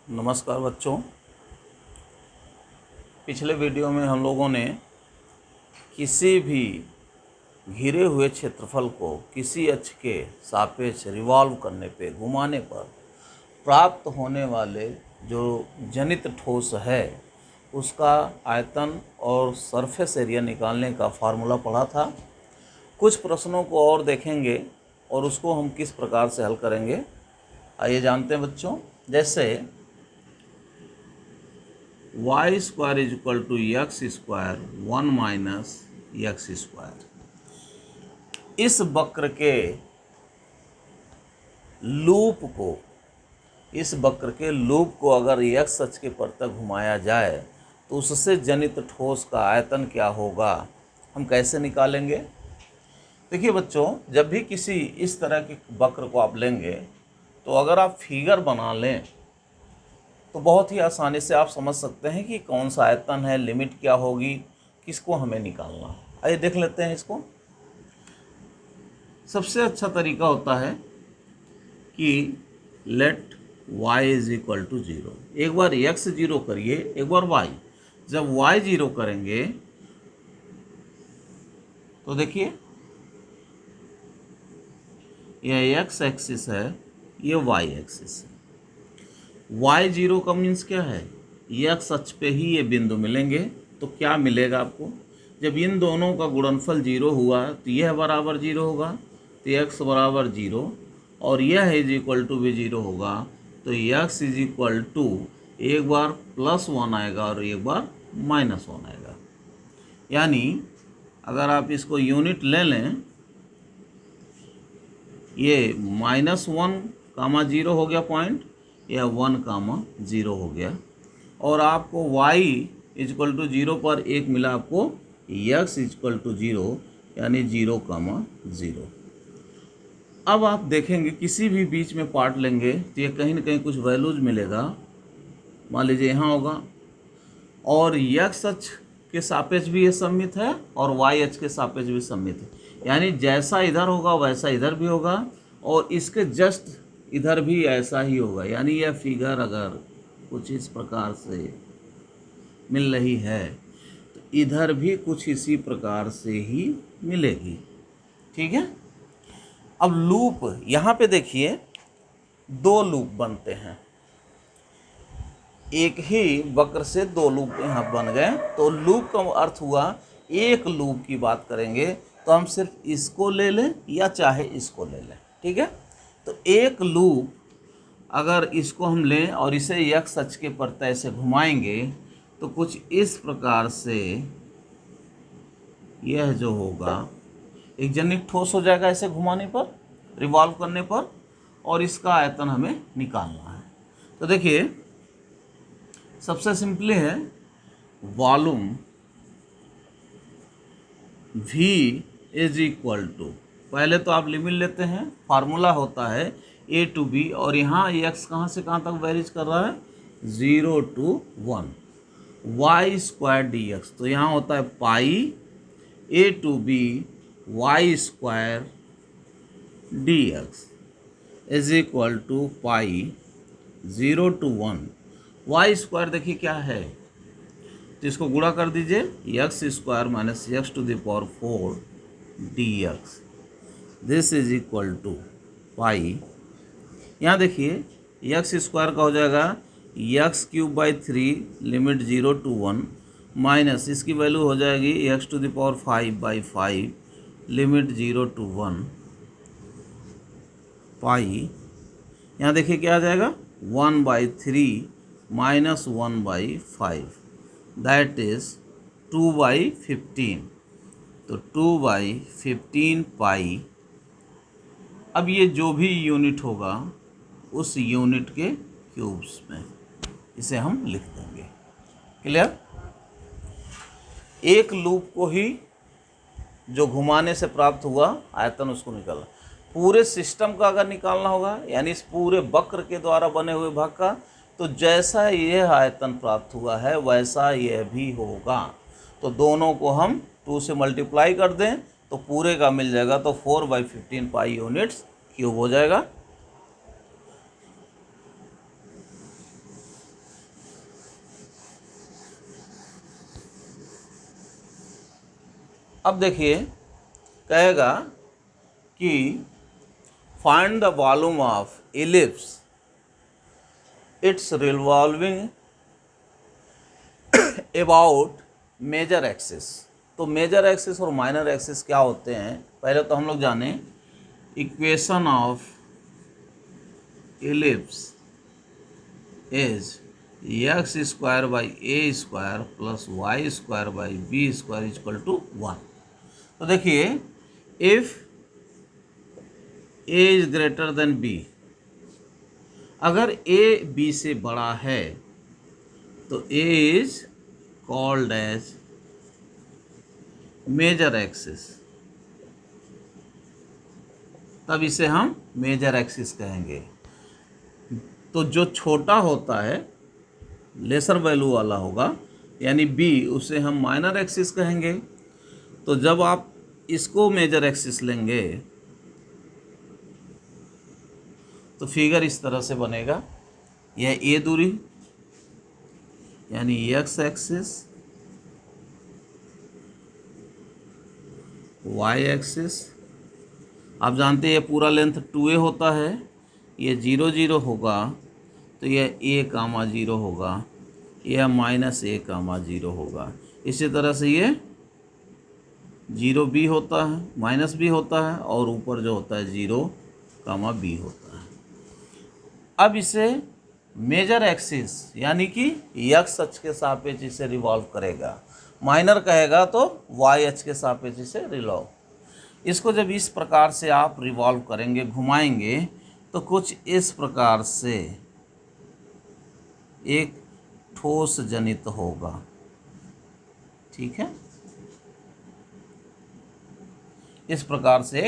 नमस्कार बच्चों। पिछले वीडियो में हम लोगों ने किसी भी घिरे हुए क्षेत्रफल को किसी अक्ष के सापेक्ष रिवॉल्व करने पे, घुमाने पर प्राप्त होने वाले जो जनित ठोस है उसका आयतन और सरफेस एरिया निकालने का फार्मूला पढ़ा था। कुछ प्रश्नों को और देखेंगे और उसको हम किस प्रकार से हल करेंगे आइए जानते हैं बच्चों। जैसे y square is equal to x square 1 minus x square, इस वक्र के लूप को अगर एक्स अक्ष के पर तक घुमाया जाए तो उससे जनित ठोस का आयतन क्या होगा, हम कैसे निकालेंगे। देखिए बच्चों, जब भी किसी इस तरह के वक्र को आप लेंगे तो अगर आप फिगर बना लें तो बहुत ही आसानी से आप समझ सकते हैं कि कौन सा आयतन है, लिमिट क्या होगी, किसको हमें निकालना है। आइए देख लेते हैं इसको। सबसे अच्छा तरीका होता है कि let y is equal to 0। एक बार x 0 करिए, एक बार y। जब y 0 करेंगे तो देखिए यह x एक्सिस है, ये y एक्सिस है। y 0 का मीन्स क्या है, x अक्ष पे ही ये बिंदु मिलेंगे। तो क्या मिलेगा आपको, जब इन दोनों का गुणनफल 0 हुआ तो यह बराबर 0 होगा, तो x बराबर 0 और यह इज इक्वल टू भी 0 होगा। तो x इज इक्वल टू एक बार +1 आएगा और एक बार -1 आएगा। यानी अगर आप इसको यूनिट ले लें, ये -1, 0 हो गया पॉइंट, या 1, 0 हो गया। और आपको y इक्वल टू 0 पर एक मिला आपको x इक्वल टू 0, यानी 0, 0। अब आप देखेंगे किसी भी बीच में पार्ट लेंगे तो ये कहीं ना कहीं कुछ वैल्यूज मिलेगा। मान लीजिए यहाँ होगा और x अक्ष के सापेक्ष भी ये सममित है और y अक्ष के सापेक्ष भी सममित है। यानी जैसा इधर होगा वैसा इधर भी होगा और इसके जस्ट इधर भी ऐसा ही होगा। यानी यह फिगर अगर कुछ इस प्रकार से मिल रही है तो इधर भी कुछ इसी प्रकार से ही मिलेगी। ठीक है। अब लूप यहाँ पे देखिए, दो लूप बनते हैं। एक ही वक्र से दो लूप यहाँ बन गए। तो लूप का अर्थ हुआ, एक लूप की बात करेंगे तो हम सिर्फ इसको ले लें या चाहे इसको ले लें। ठीक है। तो एक लूप अगर इसको हम लें और इसे x अक्ष के पर ऐसे घुमाएंगे तो कुछ इस प्रकार से यह जो होगा एक जनित ठोस हो जाएगा ऐसे घुमाने पर, रिवॉल्व करने पर, और इसका आयतन हमें निकालना है। तो देखिए सबसे सिंपली है, volume v is equal to, पहले तो आप लिमिट लेते हैं, फार्मूला होता है a टू b, और यहाँ x कहाँ से कहाँ तक वेरीज कर रहा है, 0 to 1, y स्क्वायर dx। तो यहाँ होता है pi a to b y square dx is equal to pi 0 to 1 y square. देखिए क्या है, तो इसको गुणा कर दीजिए, x square minus x to the power 4 dx, this is equal to pi. यहाँ देखिए x स्क्वायर का हो जाएगा x³ लिमिट 0 to 1 माइनस इसकी वैल्यू हो जाएगी x to the power 5/5 limit 0 to 1 pi. यहाँ देखिए क्या आ जाएगा, 1/3 माइनस 1/5, दैट इज 2/15। तो 2/15 पाई। अब ये जो भी यूनिट होगा उस यूनिट के क्यूब्स में इसे हम लिख देंगे। क्लियर। एक लूप को ही जो घुमाने से प्राप्त हुआ आयतन उसको निकालना। पूरे सिस्टम का अगर निकालना होगा, यानी इस पूरे वक्र के द्वारा बने हुए भाग का, तो जैसा यह आयतन प्राप्त हुआ है वैसा यह भी होगा। तो दोनों को हम 2 से मल्टीप्लाई कर दें तो पूरे का मिल जाएगा। तो 4/15 पाई यूनिट्स क्यूब हो जाएगा। अब देखिए कहेगा कि find the volume of ellipse it's revolving about major axis. तो मेजर एक्सिस और माइनर एक्सिस क्या होते हैं, पहले तो हम लोग जाने equation of ellipse is x square by a square plus y square by b square equal to 1। तो देखिए if a is greater than b, अगर ए बी से बड़ा है तो a is called as major axis, तब इसे हम मेजर एक्सिस कहेंगे। तो जो छोटा होता है लेसर वैल्यू वाला होगा यानी बी, उसे हम माइनर एक्सिस कहेंगे। तो जब आप इसको मेजर एक्सिस लेंगे तो फिगर इस तरह से बनेगा, यह ए दूरी यानी एक्स एक्सिस, वाई एक्सिस, आप जानते हैं ये पूरा लेंथ 2a होता है, ये 0 0 होगा तो यह a कामा 0 होगा, यह माइनस a कामा 0 होगा। इसी तरह से ये 0b होता है, माइनस b होता है, और ऊपर जो होता है 0 कामा b होता है। अब इसे मेजर एक्सिस यानी कि एक्स अक्ष के सापेक्ष इसे रिवॉल्व करेगा, माइनर कहेगा तो वाई अक्ष के सापेक्ष इसे रिवॉल्व। इसको जब इस प्रकार से आप रिवॉल्व करेंगे, घुमाएंगे, तो कुछ इस प्रकार से एक ठोस जनित होगा, ठीक है। इस प्रकार से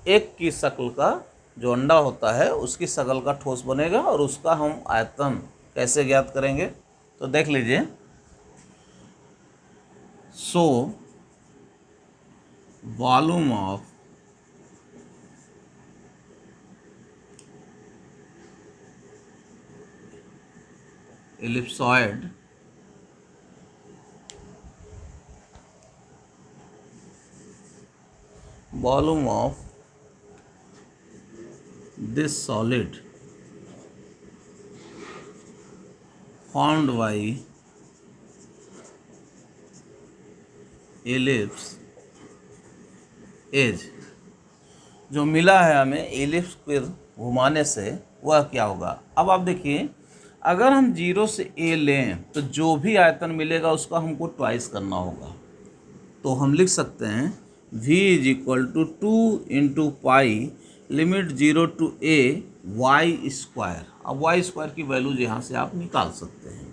एक की शक्ल का जो अंडा होता है उसकी शक्ल का ठोस बनेगा, और उसका हम आयतन कैसे ज्ञात करेंगे तो देख लीजिए। So volume of ellipsoid volume of this solid formed by ellipse is, जो मिला है हमें एलिप्स को घुमाने से वह क्या होगा। अब आप देखिए अगर हम 0 से a लें तो जो भी आयतन मिलेगा उसका हमको ट्वाइस करना होगा। तो हम लिख सकते हैं v is equal to 2 into pi limit 0 to a y square. अब वाई स्क्वायर की वैल्यूज यहाँ से आप निकाल सकते हैं।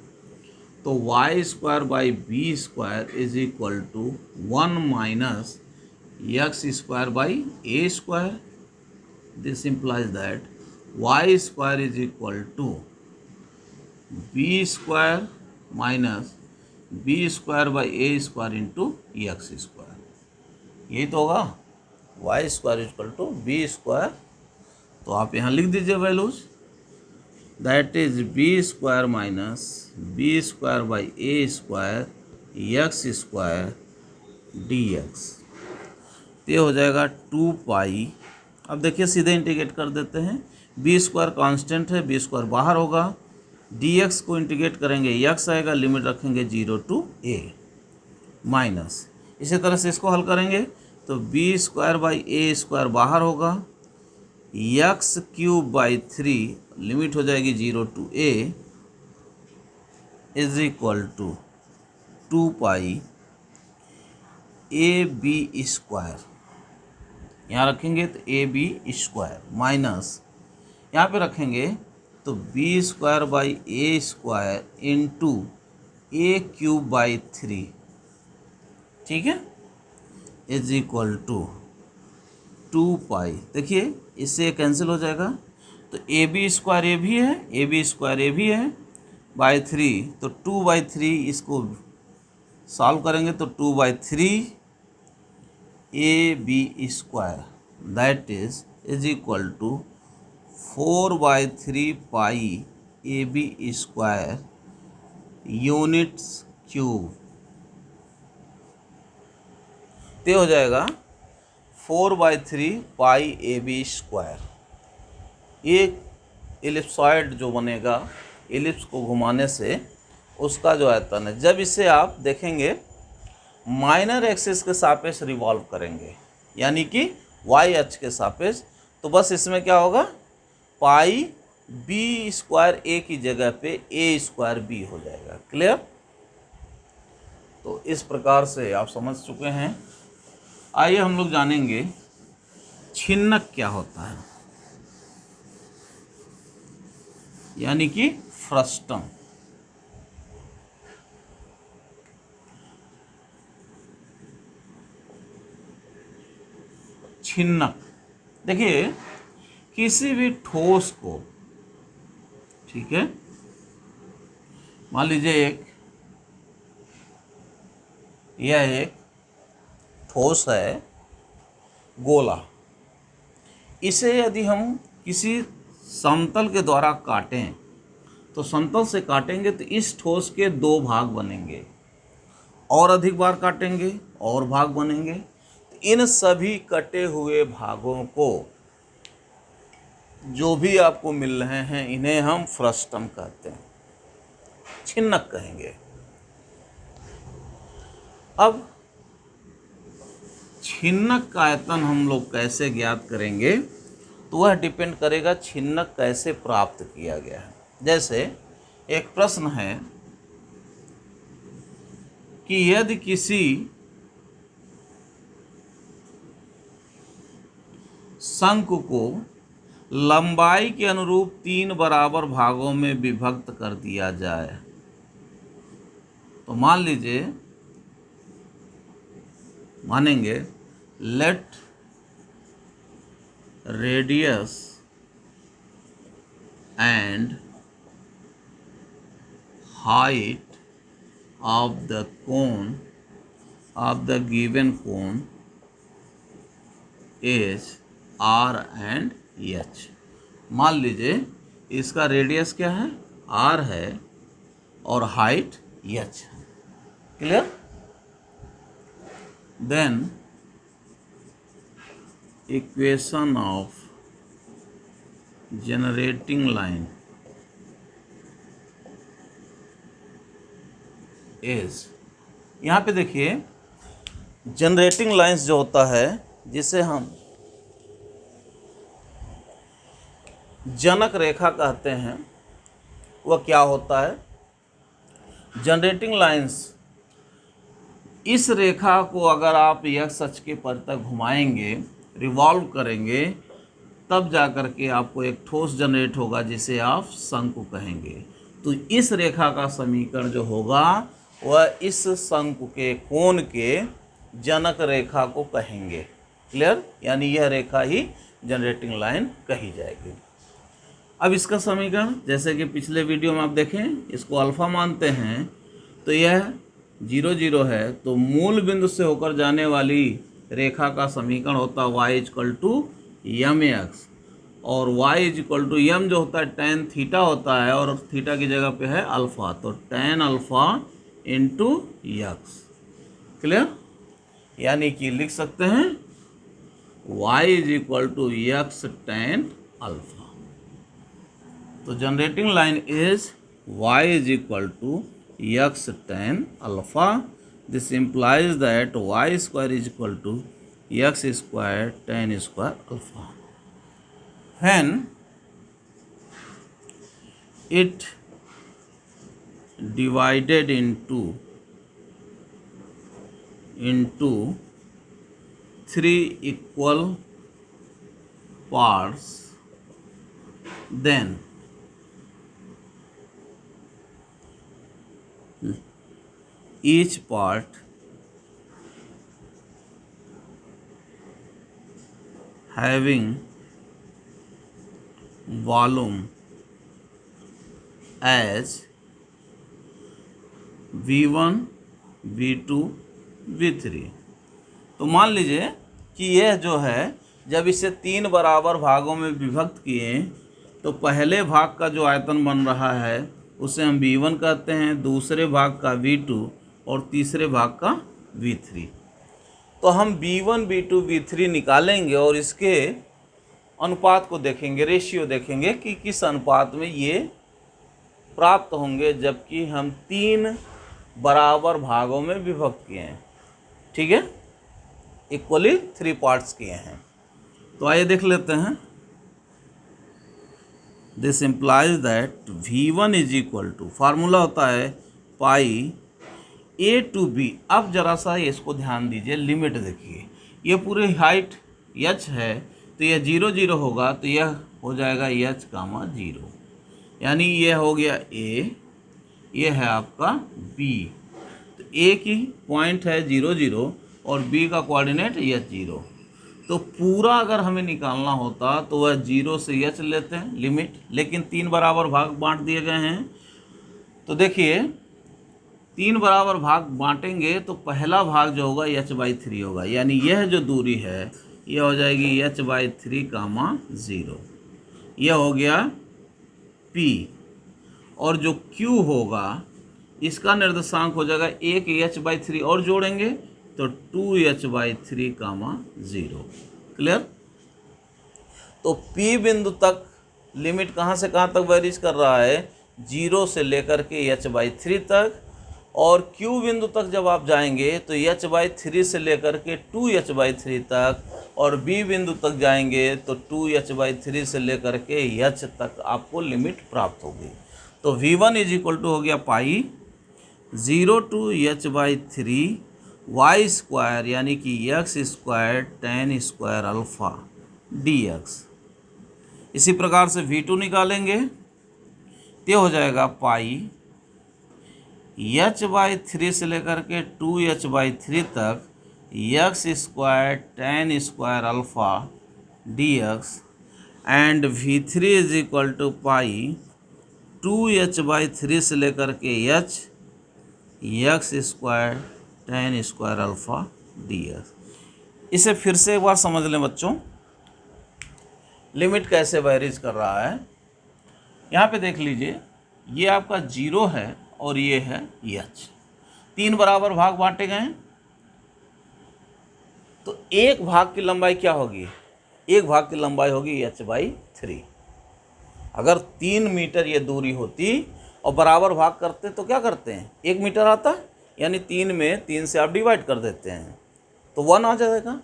तो y square by b square is equal to 1 minus x square by a square. This implies that y square is equal to b square minus b square by a square into x square. यही तो होगा, y square equal to b square. तो आप यहाँ लिख दीजिए values, that is b square minus b square by a square x square d x. ये हो जाएगा 2 पाई। अब देखिए सीधे इंटीग्रेट कर देते हैं, बी स्क्वायर कॉन्स्टेंट है, बी स्क्वायर बाहर होगा, डी एक्स को इंटीग्रेट करेंगे एक्स आएगा, लिमिट रखेंगे 0 टू a माइनस। इसी तरह से इसको हल करेंगे तो b square by a square बाहर होगा, एक्स क्यूब बाई 3 लिमिट हो जाएगी 0 to a is equal to 2 pi a b square, यहाँ रखेंगे तो ए बी स्क्वायर माइनस यहाँ पे रखेंगे तो b square by a square into a cube by 3, ठीक है, इज इक्वल टू 2 पाई। देखिए इससे कैंसिल हो जाएगा, तो ए बी स्क्वायर ए भी है, ए बी स्क्वायर ए भी है बाई 3, तो 2 बाई 3 इसको सॉल्व करेंगे तो 2 by 3 a b square that is equal to 4 by 3 pi a b square units cube. तो ये हो जाएगा 4/3 पाई AB स्क्वायर। ये एलिप्सॉइड जो बनेगा एलिप्स को घुमाने से उसका जो आयतन है, जब इसे आप देखेंगे माइनर एक्सिस के सापेक्ष रिवॉल्व करेंगे यानी कि वाई अक्ष के सापेक्ष, तो बस इसमें क्या होगा, पाई बी स्क्वायर ए की जगह पे ए स्क्वायर बी हो जाएगा। क्लियर? तो इस प्रकार से आप समझ चुके हैं। आइए हम लोग जानेंगे छिन्नक क्या होता है, यानी कि फ्रस्टम। छिन्नक, देखिए किसी भी ठोस को, ठीक है, मान लीजिए यह एक ठोस है गोला, इसे यदि हम किसी समतल के द्वारा काटें तो समतल से काटेंगे तो इस ठोस के 2 भाग बनेंगे, और अधिक बार काटेंगे और भाग बनेंगे। तो इन सभी कटे हुए भागों को जो भी आपको मिल रहे हैं इन्हें हम फ्रस्टम कहते हैं, छिन्नक कहेंगे। अब छिन्नक का आयतन हम लोग कैसे ज्ञात करेंगे, तो वह डिपेंड करेगा छिन्नक कैसे प्राप्त किया गया है। जैसे एक प्रश्न है कि यदि किसी शंकु को लंबाई के अनुरूप 3 बराबर भागों में विभक्त कर दिया जाए, तो मान लीजिए, मानेंगे let radius and height of the cone of the given cone is R and H। मान लीजिए इसका रेडियस क्या है, R है, और हाइट H है। Clear? Then equation of generating line is, यहाँ पे देखिए जनरेटिंग लाइंस जो होता है जिसे हम जनक रेखा कहते हैं, वह क्या होता है, जनरेटिंग लाइंस, इस रेखा को अगर आप x अक्ष के पर तक घुमाएंगे, रिवॉल्व करेंगे, तब जा कर के आपको एक ठोस जनरेट होगा जिसे आप शंकु कहेंगे। तो इस रेखा का समीकरण जो होगा वह इस शंकु के कोण के जनक रेखा को कहेंगे। क्लियर? यानी यह रेखा ही जनरेटिंग लाइन कही जाएगी। अब इसका समीकरण, जैसे कि पिछले वीडियो में आप देखें, इसको अल्फा मानते हैं, तो यह 0 0 है, तो मूल बिंदु से होकर जाने वाली रेखा का समीकरण होता है y = mx, और y = m जो होता है tan थीटा होता है, और थीटा की जगह पे है अल्फ़ा, तो tan अल्फ़ा × x। क्लियर? यानी कि लिख सकते हैं y = x tan अल्फ़ा। तो generating line is y = x tan alpha. This implies that y² = x² tan square alpha. When it divided into 3 equal parts, then each part having volume as V1, V2, V3। तो मान लीजिए कि यह जो है, जब इसे 3 बराबर भागों में विभक्त किए, तो पहले भाग का जो आयतन बन रहा है उसे हम V1 कहते हैं, दूसरे भाग का V2 और तीसरे भाग का V3। तो तो हम B1 B2 B3 निकालेंगे और इसके अनुपात को देखेंगे, रेशियो देखेंगे कि किस अनुपात में ये प्राप्त होंगे, जबकि हम 3 बराबर भागों में विभक्त किए हैं। ठीक है, इक्वली 3 पार्ट्स किए हैं। तो आइए देख लेते हैं। This implies that V1 is equal to, formula होता है पाई A टू B। अब जरा सा इसको ध्यान दीजिए, लिमिट देखिए, ये पूरी हाइट h है, तो यह 0 0 होगा, तो यह हो जाएगा h कामा 0, यानी यह हो गया A, ये है आपका B। तो A की पॉइंट है 0 0 और B का कोऑर्डिनेट h 0। तो पूरा अगर हमें निकालना होता तो वह 0 से h लेते हैं लिमिट, लेकिन 3 बराबर भाग बांट दिए गए हैं। तो देखिए 3 बराबर भाग बांटेंगे तो पहला भाग जो होगा h/3 होगा, यानी यह जो दूरी है यह हो जाएगी h/3 कामा 0, यह हो गया P। और जो Q होगा इसका निर्देशांक हो जाएगा एक h/3 और जोड़ेंगे तो 2h/3 कामा 0। क्लियर? तो P बिंदु तक लिमिट कहाँ से कहाँ तक वेरीज कर रहा है, 0 से लेकर के h/3 तक, और Q बिंदु तक जब आप जाएंगे तो h/3 से लेकर के 2h/3 तक, और B बिंदु तक जाएंगे तो 2h/3 से लेकर के h तक आपको लिमिट प्राप्त होगी। तो V1 इज इक्वल टू हो गया पाई 0 to h/3 y स्क्वायर, यानी कि x square tan square alpha dx। इसी प्रकार से V2 निकालेंगे तो हो जाएगा पाई h/3 से लेकर के 2h/3 तक x square tan square alpha dx, and V3 is equal to pi 2h/3 से लेकर के h x square tan square alpha dx। इसे फिर से एक बार समझ लें बच्चों, लिमिट कैसे वेरीज कर रहा है। यहाँ पे देख लीजिए, ये आपका 0 है और ये है h। 3 बराबर भाग बांटे गए हैं, तो एक भाग की लंबाई क्या होगी, एक भाग की लंबाई होगी h/3। अगर 3 मीटर ये दूरी होती और बराबर भाग करते तो क्या करते हैं, 1 मीटर आता, यानी 3 में 3 से आप डिवाइड कर देते हैं तो 1 आ जाएगा।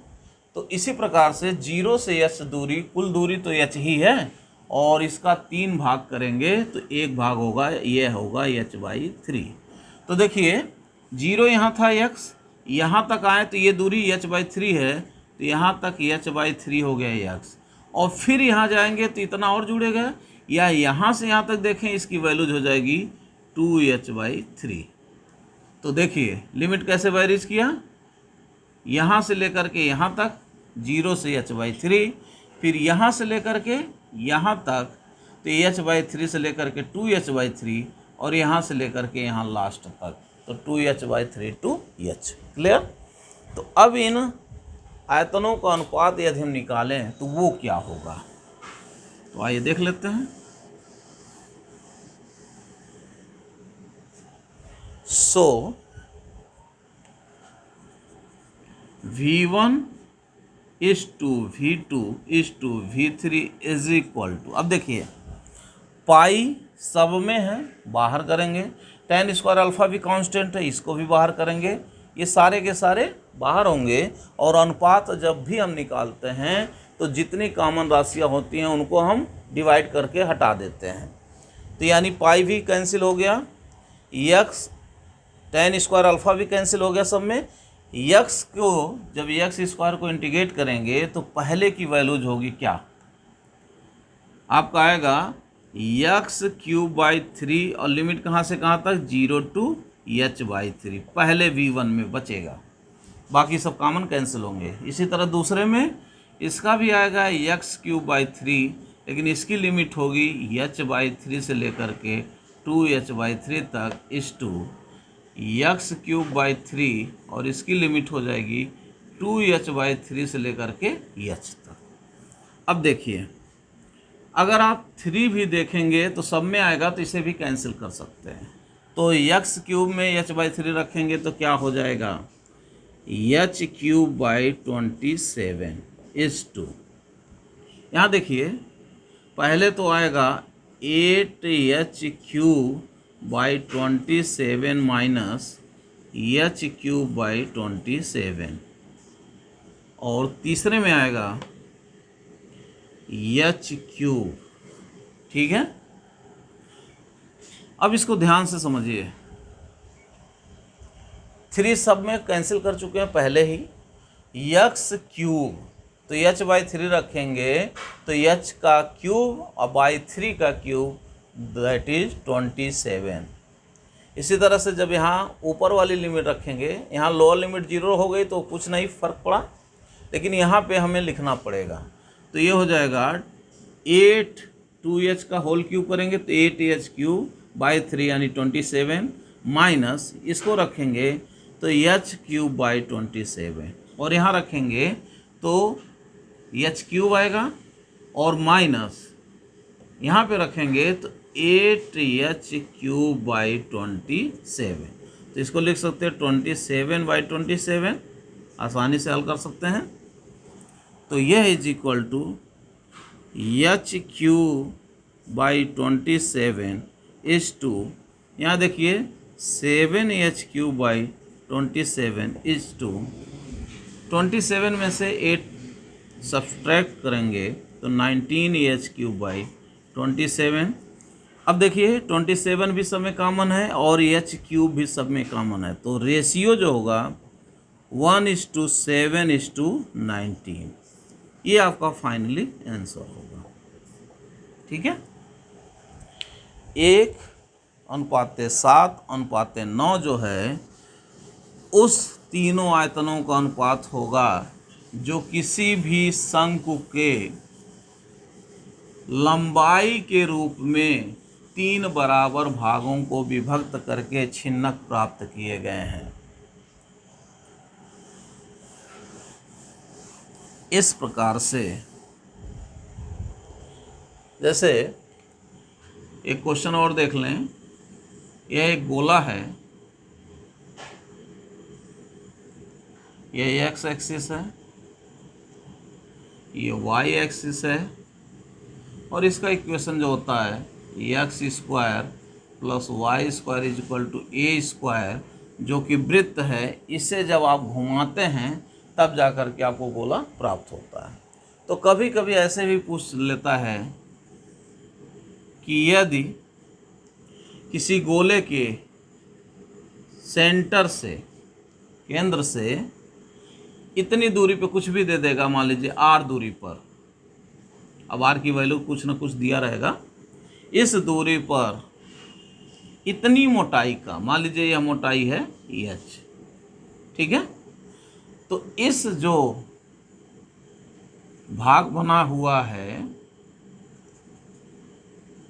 तो इसी प्रकार से 0 से h दूरी, कुल दूरी तो h ही है, और इसका 3 भाग करेंगे तो एक भाग होगा, यह होगा h/3। तो देखिए 0 यहाँ था x, यहाँ तक आए तो ये दूरी h/3 है, तो यहाँ तक h/3 हो गया x, और फिर यहाँ जाएंगे तो इतना और जुड़ेगा, या यहाँ से यहाँ तक देखें इसकी वैल्यूज हो जाएगी 2h/3। तो देखिए लिमिट कैसे वेरीज किया, यहाँ से लेकर के यहाँ तक 0 से h/3, फिर यहाँ से लेकर के यहाँ तक तो h/3 से लेकर के 2h/3, और यहाँ से लेकर के यहाँ लास्ट तक तो 2h/3 to h। क्लियर? तो अब इन आयतनों का अनुपात यदि हम निकालें तो वो क्या होगा, तो आइए देख लेते हैं। So V1 is to V2 is to V3 is equal to, अब देखिए पाई सब में है, बाहर करेंगे, tan स्क्वायर अल्फ़ा भी कांस्टेंट है, इसको भी बाहर करेंगे, ये सारे के सारे बाहर होंगे, और अनुपात जब भी हम निकालते हैं तो जितनी कॉमन राशियां होती हैं उनको हम डिवाइड करके हटा देते हैं। तो यानी पाई भी कैंसिल हो गया, x tan स्क्वायर अल्फ़ा भी कैंसिल हो गया सब में। x को जब x स्क्वायर को इंटीग्रेट करेंगे तो पहले की वैल्यूज होगी क्या, आपका आएगा x³/3, और लिमिट कहाँ से कहाँ तक, 0 to h/3 पहले V1 में बचेगा, बाकी सब कॉमन कैंसिल होंगे। इसी तरह दूसरे में इसका भी आएगा x³/3, लेकिन इसकी लिमिट होगी h/3 से लेकर के 2h/3 तक इस टू x³/3, और इसकी लिमिट हो जाएगी 2h/3 से लेकर के h तक। अब देखिए अगर आप 3 भी देखेंगे तो सब में आएगा, तो इसे भी कैंसिल कर सकते हैं। तो x³ में h/3 रखेंगे तो क्या हो जाएगा, h cube by 27 is to, यहाँ देखिए पहले तो आएगा 8 cube by 27 minus h cube by 27, और तीसरे में आएगा एच क्यूब। ठीक है, अब इसको ध्यान से समझिए। 3 सब में कैंसिल कर चुके हैं पहले ही। यक्स क्यूब, तो एच बाई 3 रखेंगे तो एच का क्यूब और बाई 3 का क्यूब, दैट इज 27। इसी तरह से जब यहाँ ऊपर वाली लिमिट रखेंगे, यहाँ लोअर लिमिट 0 हो गई तो कुछ नहीं फ़र्क पड़ा, लेकिन यहाँ पे हमें लिखना पड़ेगा। तो ये हो जाएगा 8 2h का होल क्यूब करेंगे तो 8h क्यूब बाई 3 यानी 27, माइनस इसको रखेंगे तो एच क्यूब बाई 27, और यहाँ रखेंगे तो एच क्यूब आएगा, और माइनस यहाँ पे रखेंगे तो 8h क्यूब बाई 27। तो इसको लिख सकते हैं 27 बाई 27, आसानी से हल कर सकते हैं। तो यह is equal to h cube by 27 is to, यहाँ देखिए 7h cube by 27 is to, 27 में से 8 सब्सट्रैक्ट करेंगे तो 19h क्यूब बाई 27। अब देखिए 27 भी सब में कॉमन है और एच क्यूब भी सब में कॉमन है, तो रेशियो जो होगा 1:7:19, ये आपका फाइनली आंसर होगा। ठीक है, 1:7:9 जो है उस तीनों आयतनों का अनुपात होगा जो किसी भी शंकु के लंबाई के रूप में 3 बराबर भागों को विभक्त करके छिन्नक प्राप्त किए गए हैं। इस प्रकार से, जैसे एक क्वेश्चन और देख लें, यह एक गोला है, यह एक्स एक्सिस है, ये वाई एक्सिस है, और इसका इक्वेशन जो होता है x square plus y square is equal to a square, जो कि वृत्त है, इसे जब आप घुमाते हैं तब जा कर के आपको गोला प्राप्त होता है। तो कभी कभी ऐसे भी पूछ लेता है कि यदि किसी गोले के सेंटर से, केंद्र से इतनी दूरी पे कुछ भी दे देगा, मान लीजिए आर दूरी पर, अब आर की वैल्यू कुछ ना कुछ दिया रहेगा, इस दूरी पर इतनी मोटाई का, मान लीजिए यह मोटाई है एच, ठीक है, तो इस जो भाग बना हुआ है,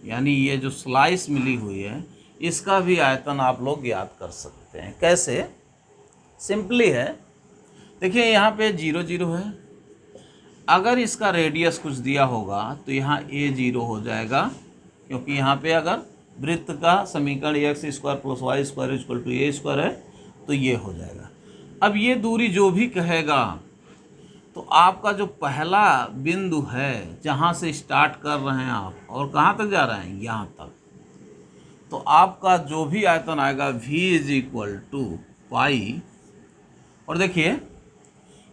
यानी ये जो स्लाइस मिली हुई है, इसका भी आयतन आप लोग याद कर सकते हैं। कैसे? सिंपली है, देखिए यहाँ पे 0 0 है, अगर इसका रेडियस कुछ दिया होगा तो यहाँ a0 हो जाएगा, क्योंकि यहाँ पे अगर वृत्त का समीकरण x square plus y square equal to a square है तो ये हो जाएगा। अब ये दूरी जो भी कहेगा, तो आपका जो पहला बिंदु है जहाँ से स्टार्ट कर रहे हैं आप और कहाँ तक जा रहे हैं, यहाँ तक, तो आपका जो भी आयतन आएगा v इज इक्वल टू पाई, और देखिए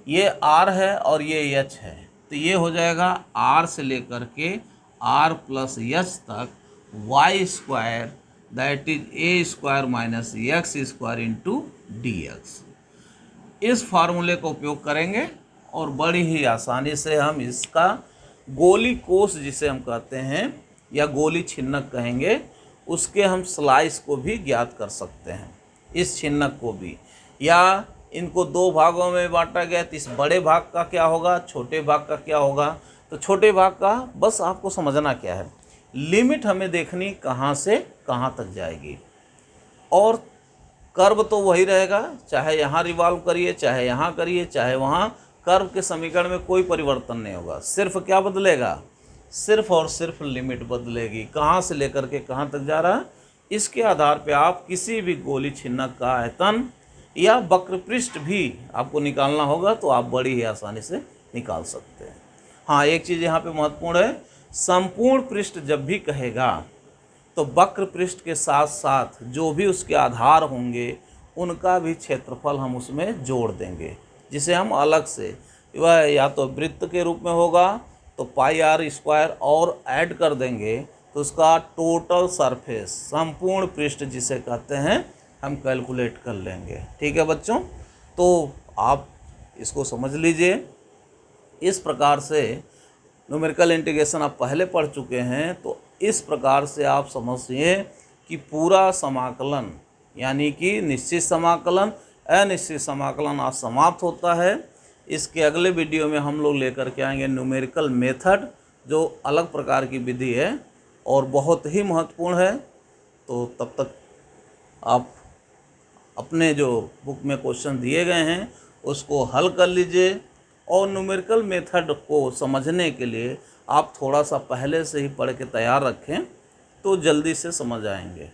ये r है और ये h है, तो ये हो जाएगा r से लेकर के r प्लस h तक y square, that is a square minus x square into d x. इस फार्मूले का उपयोग करेंगे और बड़ी ही आसानी से हम इसका गोली कोष जिसे हम कहते हैं या गोली छिन्नक कहेंगे, उसके हम स्लाइस को भी ज्ञात कर सकते हैं, इस छिन्नक को भी। या इनको 2 भागों में बांटा गया, तो इस बड़े भाग का क्या होगा, छोटे भाग का क्या होगा। तो छोटे भाग का बस आपको समझना क्या है, लिमिट हमें देखनी कहाँ से कहाँ तक जाएगी, और कर्व तो वही रहेगा, चाहे यहाँ रिवॉल्व करिए, चाहे यहाँ करिए, चाहे वहाँ, कर्व के समीकरण में कोई परिवर्तन नहीं होगा। सिर्फ क्या बदलेगा, सिर्फ और सिर्फ लिमिट बदलेगी, कहाँ से लेकर के कहाँ तक जा रहा है। इसके आधार पे आप किसी भी गोली छिन्नक का आयतन या वक्र पृष्ठ भी आपको निकालना होगा तो आप बड़ी ही आसानी से निकाल सकते हैं। हाँ, एक चीज़ यहाँ पे महत्वपूर्ण है, संपूर्ण पृष्ठ जब भी कहेगा तो वक्र पृष्ठ के साथ साथ जो भी उसके आधार होंगे उनका भी क्षेत्रफल हम उसमें जोड़ देंगे, जिसे हम अलग से वह या तो वृत्त के रूप में होगा तो पाई आर स्क्वायर और ऐड कर देंगे तो उसका टोटल सरफेस संपूर्ण पृष्ठ जिसे कहते हैं हम कैलकुलेट कर लेंगे। ठीक है बच्चों, तो आप इसको समझ लीजिए। इस प्रकार से न्यूमेरिकल इंटीग्रेशन आप पहले पढ़ चुके हैं, तो इस प्रकार से आप समझिए कि पूरा समाकलन यानी कि निश्चित समाकलन अनिश्चित समाकलन आज समाप्त होता है। इसके अगले वीडियो में हम लोग लेकर के आएंगे न्यूमेरिकल मेथड, जो अलग प्रकार की विधि है और बहुत ही महत्वपूर्ण है। तो तब तक आप अपने जो बुक में क्वेश्चन दिए गए हैं उसको हल कर लीजिए, और न्यूमेरिकल मेथड को समझने के लिए आप थोड़ा सा पहले से ही पढ़ के तैयार रखें तो जल्दी से समझ आएंगे।